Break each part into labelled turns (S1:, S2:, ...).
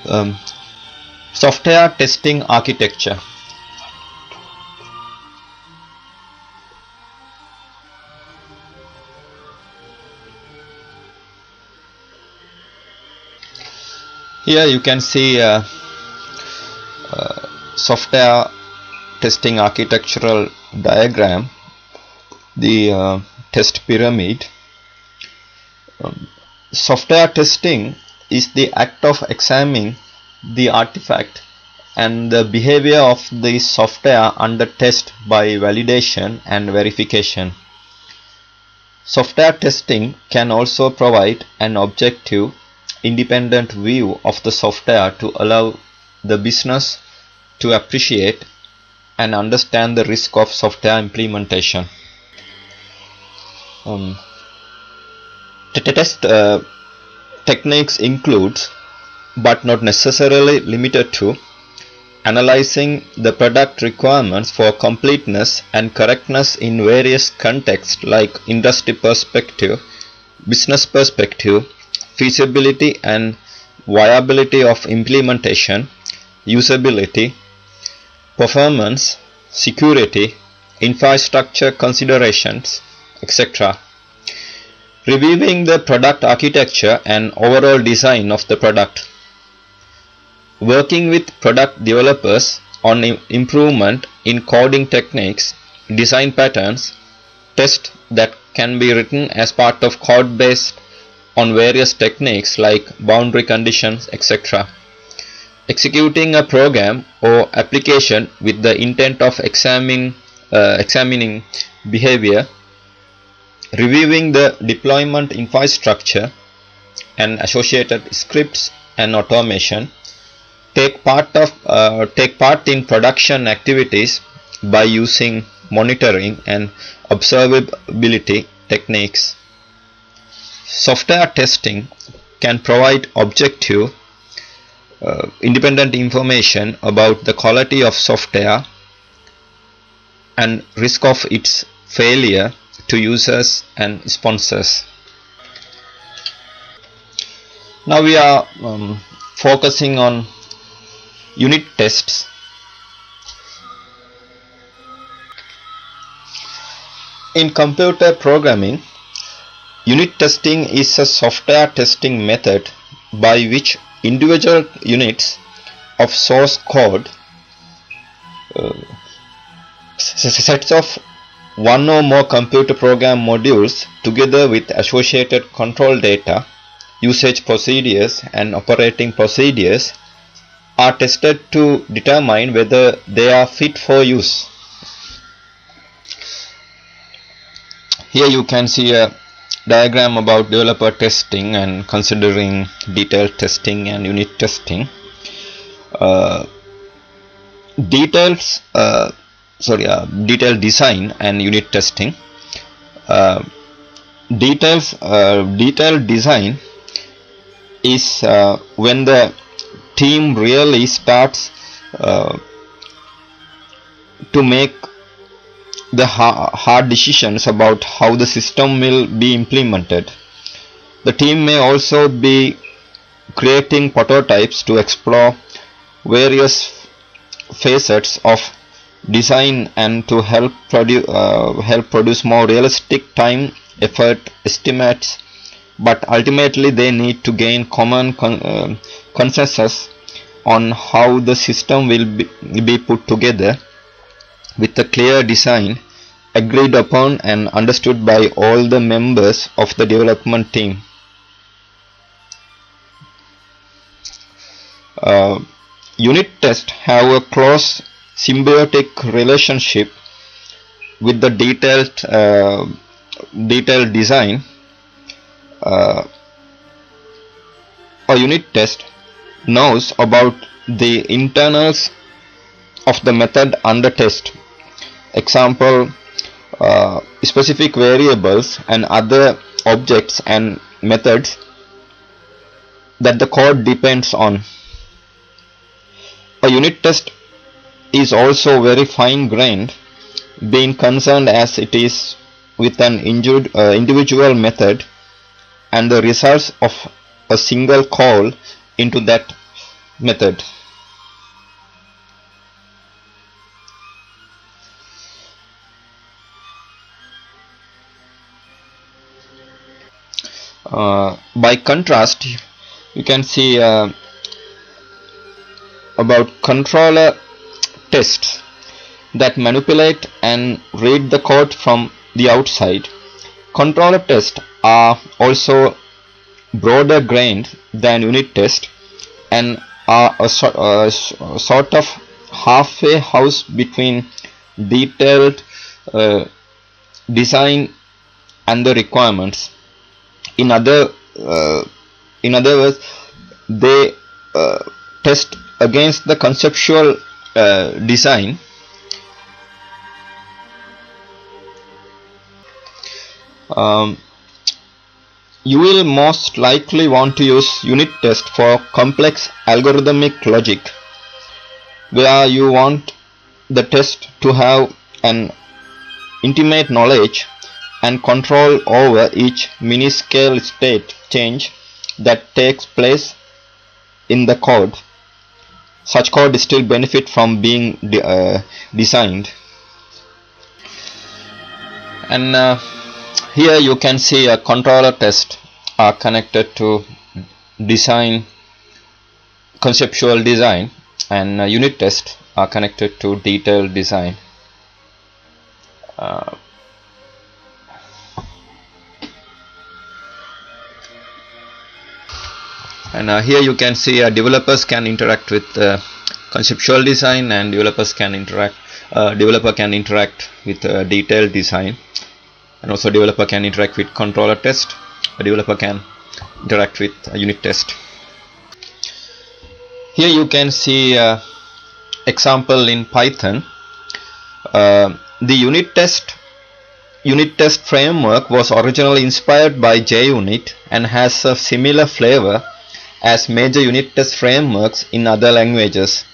S1: um, Software testing architecture. Here you can see software testing architectural diagram, the test pyramid. Software testing is the act of examining the artifact and the behavior of the software under test by validation and verification. Software testing can also provide an objective, independent view of the software to allow the business to appreciate and understand the risk of software implementation. Test techniques includes, but not necessarily limited to, analyzing the product requirements for completeness and correctness in various contexts like industry perspective, business perspective, feasibility and viability of implementation, usability, performance, security, infrastructure considerations, etc. Reviewing the product architecture and overall design of the product. Working with product developers on improvement in coding techniques, design patterns, tests that can be written as part of code based on various techniques like boundary conditions, etc. Executing a program or application with the intent of examining behavior. Reviewing the deployment infrastructure and associated scripts and automation. Take part in production activities by using monitoring and observability techniques. Software testing can provide objective, independent information about the quality of software and risk of its failure to users and sponsors. Now we are focusing on unit tests. In computer programming, unit testing is a software testing method by which individual units of source code, sets of one or more computer program modules together with associated control data, usage procedures and operating procedures are tested to determine whether they are fit for use. Here you can see a diagram about developer testing and considering detailed testing and unit testing. Detailed design and unit testing. Detailed design is when the team really starts to make the hard decisions about how the system will be implemented. The team may also be creating prototypes to explore various facets of design and to help produce more realistic time effort estimates, but ultimately they need to gain common consensus on how the system will be put together with a clear design agreed upon and understood by all the members of the development team. Unit tests have a close symbiotic relationship with the detailed design. A unit test knows about the internals of the method under test. Example, specific variables and other objects and methods that the code depends on. A unit test is also very fine-grained, being concerned as it is with an individual method and the results of a single call into that method. By contrast, you can see about controller tests that manipulate and read the code from the outside. Controller tests are also broader grained than unit tests and are a sort of halfway house between detailed design and the requirements. In other words, they test against the conceptual design. You will most likely want to use unit test for complex algorithmic logic, where you want the test to have an intimate knowledge and control over each miniscale state change that takes place in the code. Such code still benefit from being designed. And here you can see a controller test are connected to design, conceptual design, and unit test are connected to detailed design. Here you can see developers can interact with conceptual design, and developer can interact with detailed design, and also developer can interact with controller test. A developer can interact with a unit test. Here you can see example in Python. The unit test framework was originally inspired by JUnit and has a similar flavor as major unit test frameworks in other languages.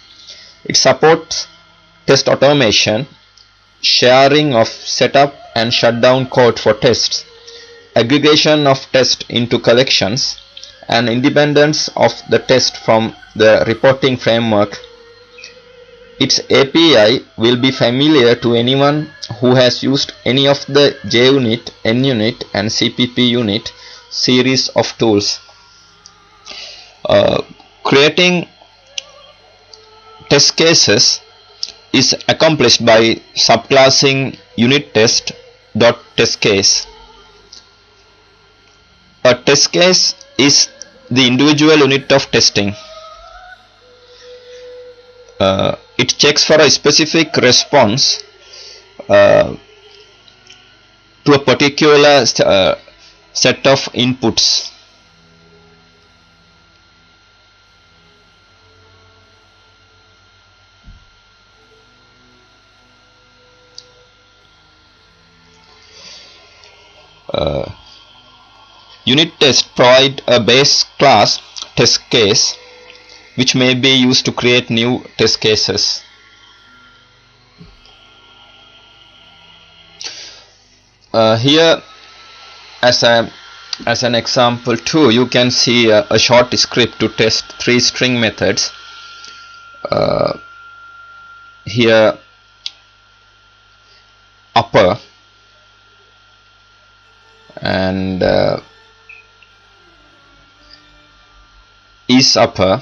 S1: It supports test automation, sharing of setup and shutdown code for tests, aggregation of tests into collections, and independence of the test from the reporting framework. Its API will be familiar to anyone who has used any of the JUnit, NUnit, and CPP unit series of tools. Creating test cases is accomplished by subclassing unit_test.testCase. A test case is the individual unit of testing. It checks for a specific response to a particular set of inputs. Unit tests provide a base class test case which may be used to create new test cases. Here as an example too, you can see a short script to test 3 string methods. Here upper and is upper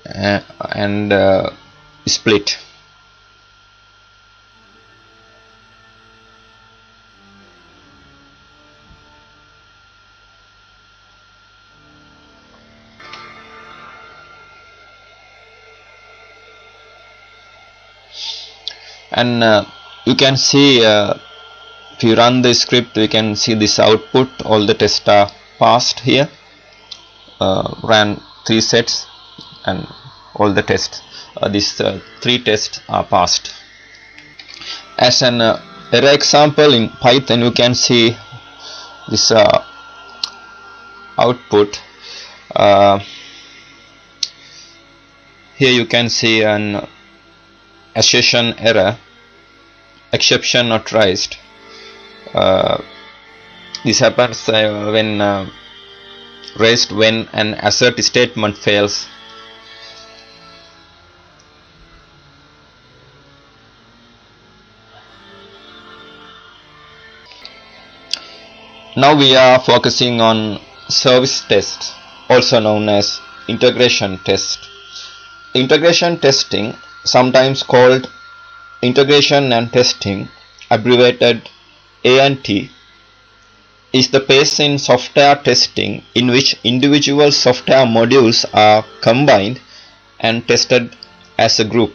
S1: and split. And you can see if you run the script, we can see this output. All the tests are passed here. Ran 3 sets and all the tests, these 3 tests are passed. As an error example in Python, you can see this output. Here you can see an assertion error, exception not raised. This happens when raised when an assert statement fails. Now we are focusing on service tests, also known as integration test. Integration testing, sometimes called integration and testing, abbreviated A&T, is the phase in software testing in which individual software modules are combined and tested as a group.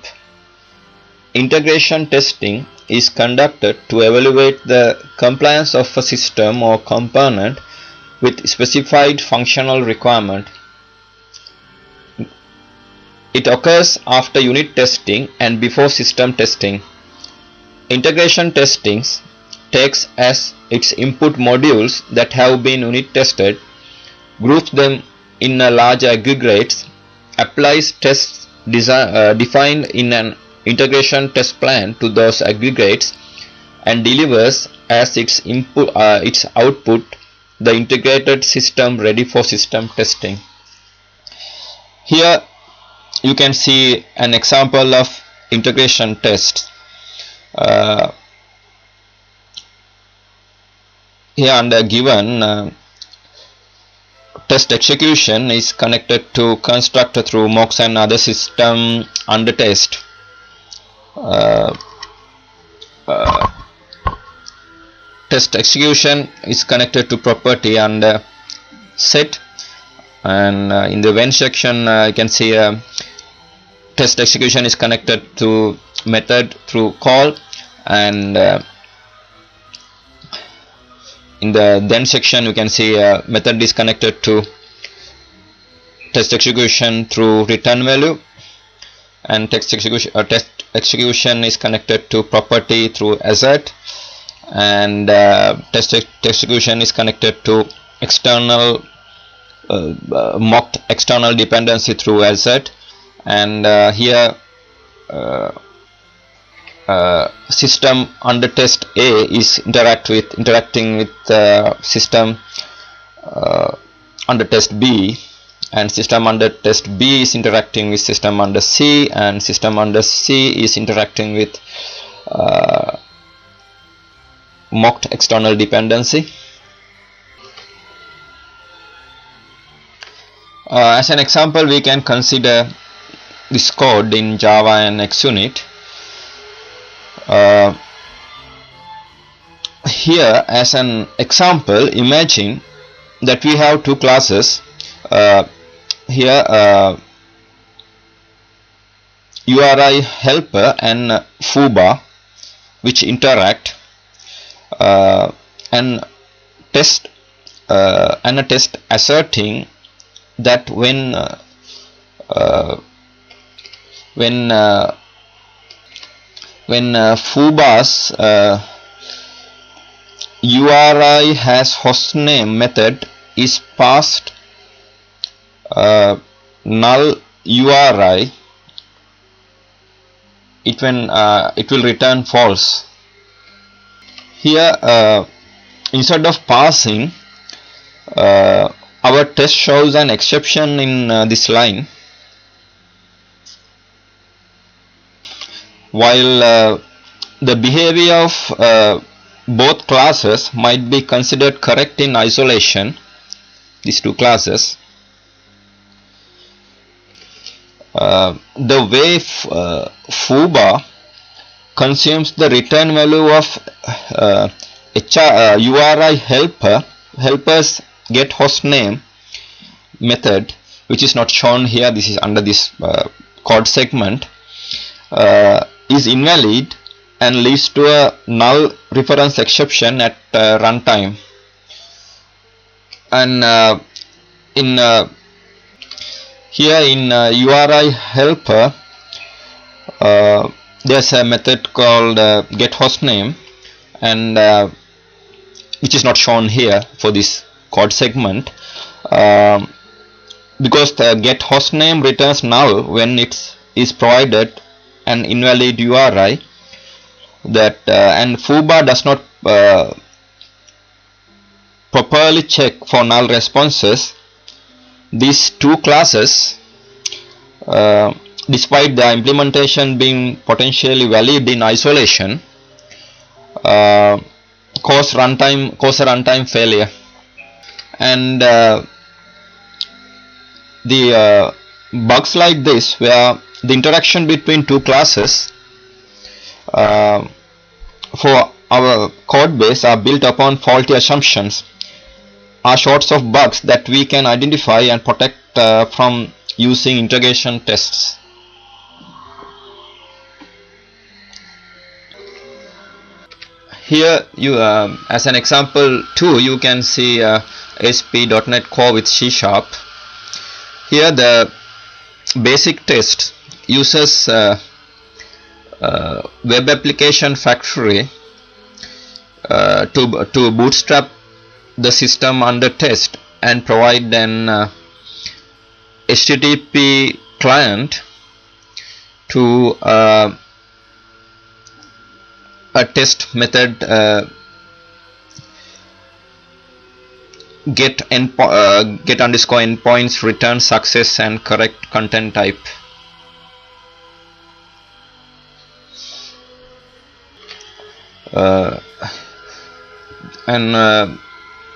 S1: Integration testing is conducted to evaluate the compliance of a system or component with specified functional requirement. It occurs after unit testing and before system testing. Integration testing takes as its input modules that have been unit tested, groups them in a large aggregates, applies tests defined in an integration test plan to those aggregates, and delivers as its output the integrated system ready for system testing. Here you can see an example of integration tests. Here under given test execution is connected to constructor through mocks and other system under test. Test execution is connected to property and set, and in the when section you can see test execution is connected to method through call, and in the then section you can see method is connected to test execution through return value, and test execution is connected to property through assert, and test execution is connected to external mocked external dependency through assert, and here system under test A is interacting with system under test B, and system under test B is interacting with system under C, and system under C is interacting with mocked external dependency. As an example, we can consider this code in Java and XUnit. Here as an example, imagine that we have two classes. Here URI helper and foobar, which interact, and test and a test asserting that when foobar's URI has hostname method is passed null URI, it will return false. Here instead of passing, our test shows an exception in this line. While the behavior of both classes might be considered correct in isolation, these two classes, the way foobar consumes the return value of URI helper's get hostname method, which is not shown here, this is under this code segment, is invalid and leads to a null reference exception at runtime. And here in URI helper, there's a method called get hostname, and which is not shown here for this code segment, because the get hostname returns null when it is provided an invalid URI, that and foobar does not properly check for null responses These two classes, despite the implementation being potentially valid in isolation, cause a runtime failure, and the bugs like this, where the interaction between two classes for our code base are built upon faulty assumptions, are sorts of bugs that we can identify and protect from using integration tests. Here, you as an example too, you can see ASP.NET Core with C#. Here the basic test uses Web Application Factory to bootstrap the system under test and provide an HTTP client to a test method get underscore endpoints, return success, and correct content type. And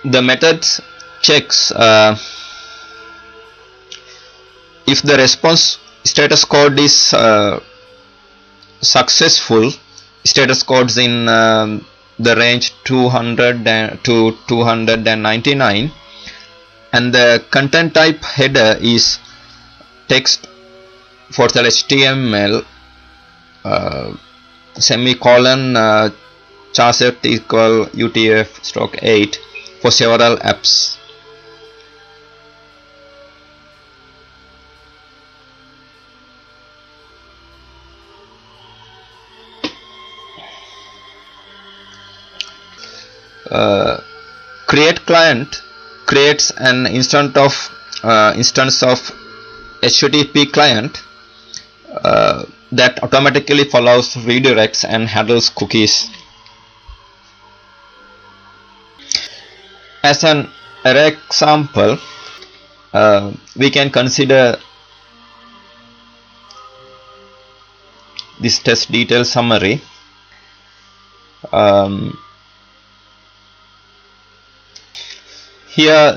S1: the methods checks if the response status code is successful, status codes in the range 200 to 299, and the content type header is text for the HTML semicolon charset equal UTF-8 for several apps. Create client creates an instance of HTTP client that automatically follows redirects and handles cookies. As an array example, we can consider this test detail summary. Here,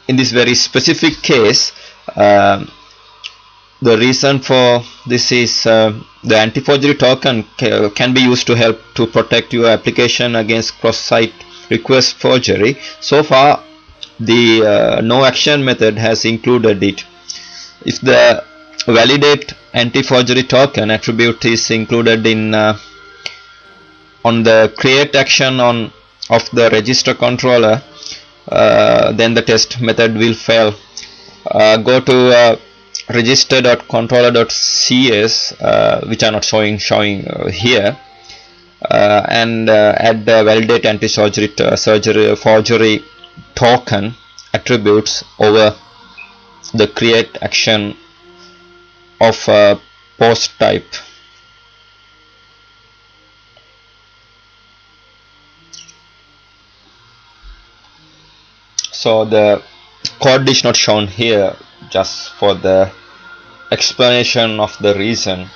S1: in this very specific case, the reason for this is the anti-forgery token can be used to help to protect your application against cross-site request forgery. So far, the no action method has included it. If the validate anti-forgery token attribute is included in on the create action of the register controller, then the test method will fail. Go to register.controller.cs, which are not showing here, and add the validate anti-forgery token attributes over the create action of post type. So the code is not shown here, just for the explanation of the reason.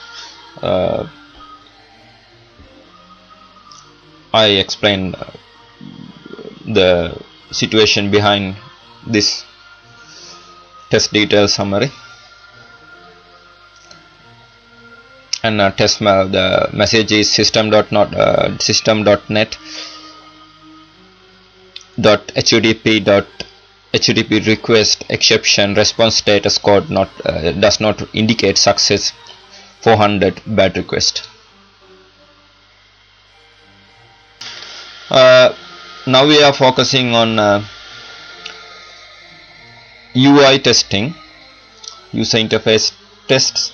S1: I explained the situation behind this test detail summary, and the message is system.net http request exception response status code does not indicate success 400 bad request. Now we are focusing on UI testing, user interface tests.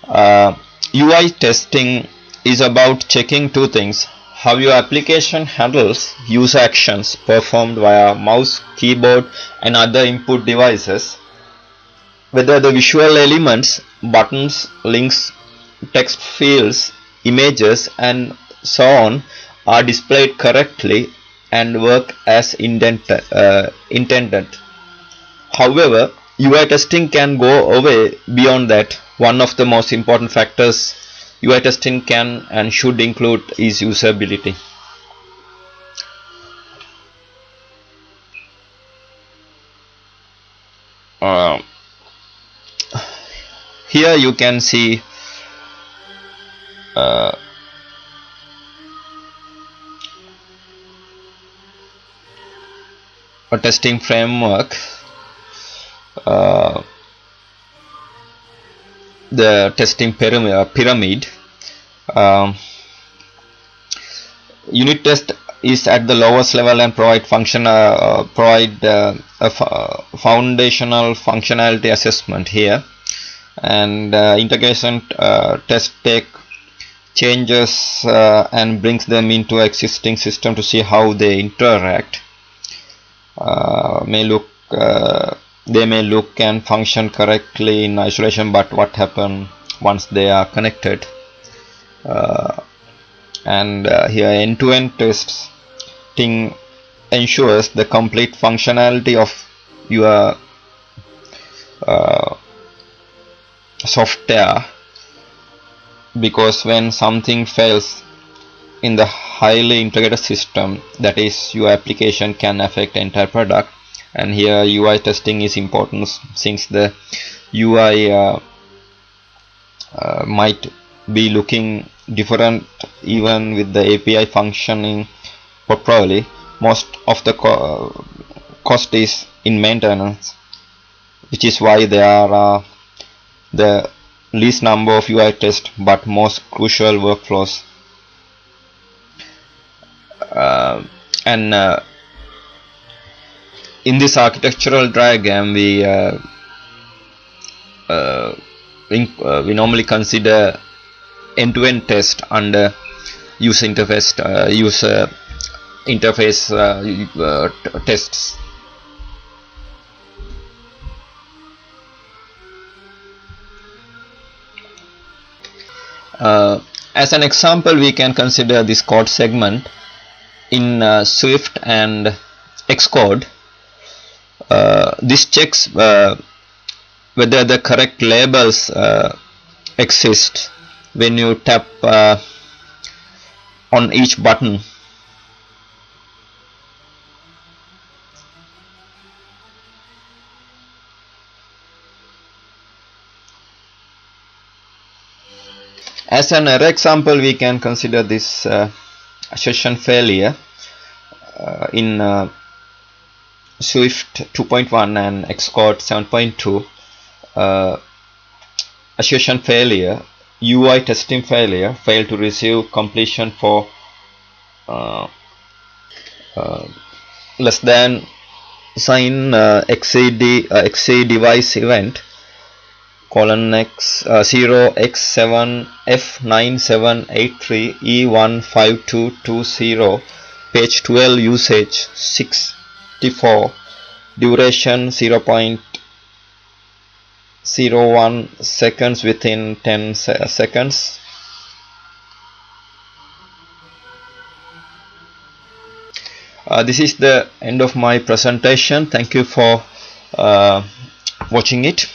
S1: UI testing is about checking two things: how your application handles user actions performed via mouse, keyboard, and other input devices, whether the visual elements, buttons, links, text fields, images, and so on are displayed correctly and work as intended. However, UI testing can go away beyond that. One of the most important factors UI testing can and should include is usability. Here you can see a testing framework. The testing pyramid. Unit test is at the lowest level and provide foundational functionality assessment here, and integration test take changes and brings them into existing system to see how they interact. They may look and function correctly in isolation, but what happens once they are connected? Here end-to-end testing ensures the complete functionality of your software, because when something fails in the highly integrated system, that is your application, can affect the entire product. And here UI testing is important, since the UI might be looking different even with the API functioning properly. Most of the cost is in maintenance, which is why there are the least number of UI tests but most crucial workflows. In this architectural diagram, we normally consider end-to-end test under user interface tests. As an example, we can consider this code segment in Swift and Xcode. This checks whether the correct labels exist when you tap on each button. As an error example, we can consider this session failure in Swift 2.1 and Xcode 7.2. Assertion failure, UI testing failure, failed to receive completion for less than sign exceed device event :x7f9783e15220 page 12 usage 64 duration 0.01 seconds within 10 seconds. This is the end of my presentation. Thank you for watching it.